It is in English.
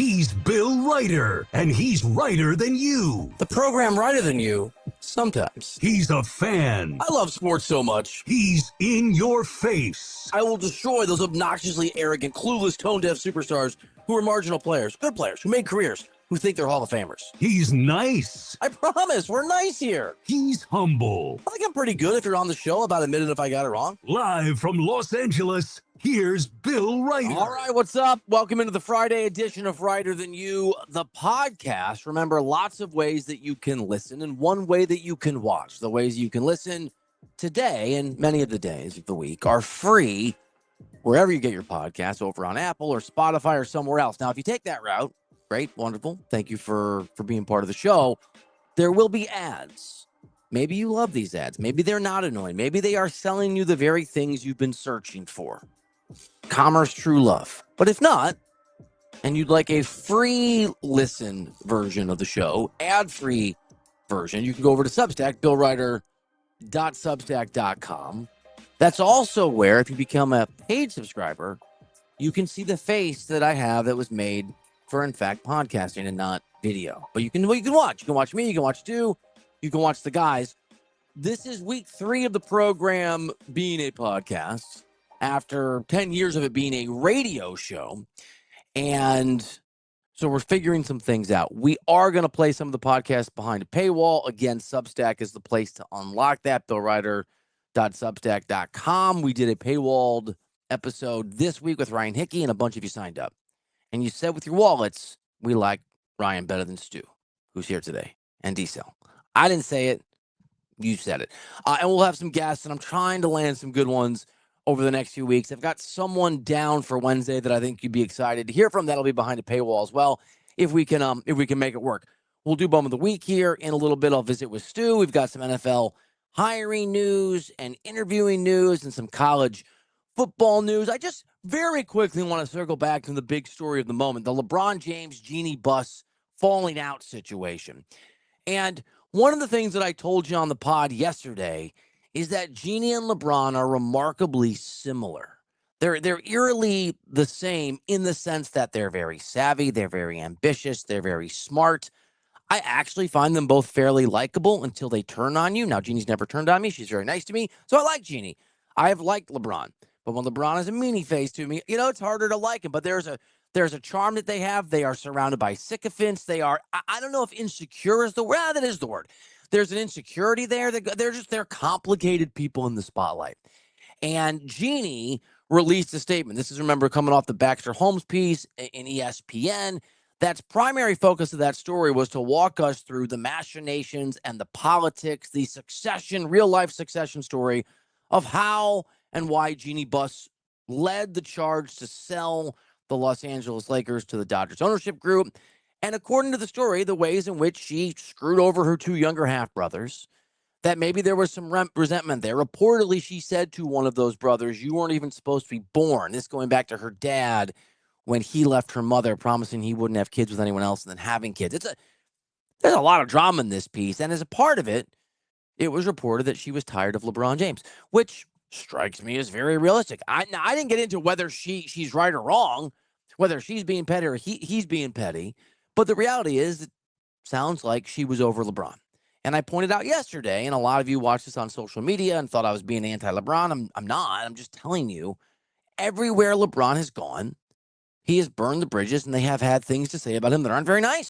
He's Bill Ryder, and he's Ryder than you. The program Ryder than you, sometimes. He's a fan. I love sports so much. He's in your face. I will destroy those obnoxiously arrogant, clueless, tone-deaf superstars who are marginal players, good players, who made careers, who think they're Hall of Famers. He's nice. I promise, we're nice here. He's humble. I think I'm pretty good if you're on the show about admitting if I got it wrong. Live from Los Angeles, here's Bill Ryder. All right, what's up? Welcome into the Friday edition of Ryder Than You, the podcast. Remember, lots of ways that you can listen and one way that you can watch. The ways you can listen today and many of the days of the week are free wherever you get your podcasts, over on Apple or Spotify or somewhere else. Now, if you take that route, great, wonderful. Thank you for being part of the show. There will be ads. Maybe you love these ads. Maybe they're not annoying. Maybe they are selling you the very things you've been searching for. Commerce, true love. But if not, and you'd like a free listen version of the show, ad-free version, you can go over to Substack, billryder.substack.com. That's also where, if you become a paid subscriber, you can see the face that I have that was made for, in fact, podcasting and not video. But you can watch. You can watch me. You can watch Stu. You can watch the guys. This is week 3 of the program being a podcast after 10 years of it being a radio show. And so we're figuring some things out. We are going to play some of the podcasts behind a paywall. Again, Substack is the place to unlock that. billryder.substack.com. We did a paywalled episode this week with Ryan Hickey, and a bunch of you signed up. And you said with your wallets, we like Ryan better than Stu, who's here today, and D-Cell. I didn't say it. You said it. And we'll have some guests, and I'm trying to land some good ones over the next few weeks. I've got someone down for Wednesday that I think you'd be excited to hear from. That'll be behind a paywall as well, if we can make it work. We'll do Bum of the Week here in a little bit. I'll visit with Stu. We've got some NFL hiring news and interviewing news and some college football news. I just very quickly want to circle back to the big story of the moment, the LeBron James Genie bus falling out situation. And one of the things that I told you on the pod yesterday is that Genie and LeBron are remarkably similar. They're eerily the same in the sense that they're very savvy, they're very ambitious, they're very smart. I actually find them both fairly likable until they turn on you. Now, Genie's never turned on me. She's very nice to me. So I like Genie. I have liked LeBron. But when LeBron has a meanie face to me, it's harder to like him. But there's a charm that they have. They are surrounded by sycophants. They are, I don't know if insecure is the word. That is the word. There's an insecurity there. They're complicated people in the spotlight. And Genie released a statement. This is, remember, coming off the Baxter Holmes piece in ESPN. That's primary focus of that story was to walk us through the machinations and the politics, the succession, real-life succession story of how and why Genie Buss led the charge to sell the Los Angeles Lakers to the Dodgers ownership group. And according to the story, the ways in which she screwed over her 2 younger half-brothers, that maybe there was some resentment there. Reportedly, she said to one of those brothers, "You weren't even supposed to be born." This going back to her dad when he left her mother, promising he wouldn't have kids with anyone else and then having kids. There's a lot of drama in this piece. And as a part of it, it was reported that she was tired of LeBron James, which strikes me as very realistic. I didn't get into whether she's right or wrong, whether she's being petty or he's being petty. But the reality is, it sounds like she was over LeBron. And I pointed out yesterday, and a lot of you watched this on social media and thought I was being anti-LeBron. I'm not. I'm just telling you, everywhere LeBron has gone, he has burned the bridges, and they have had things to say about him that aren't very nice.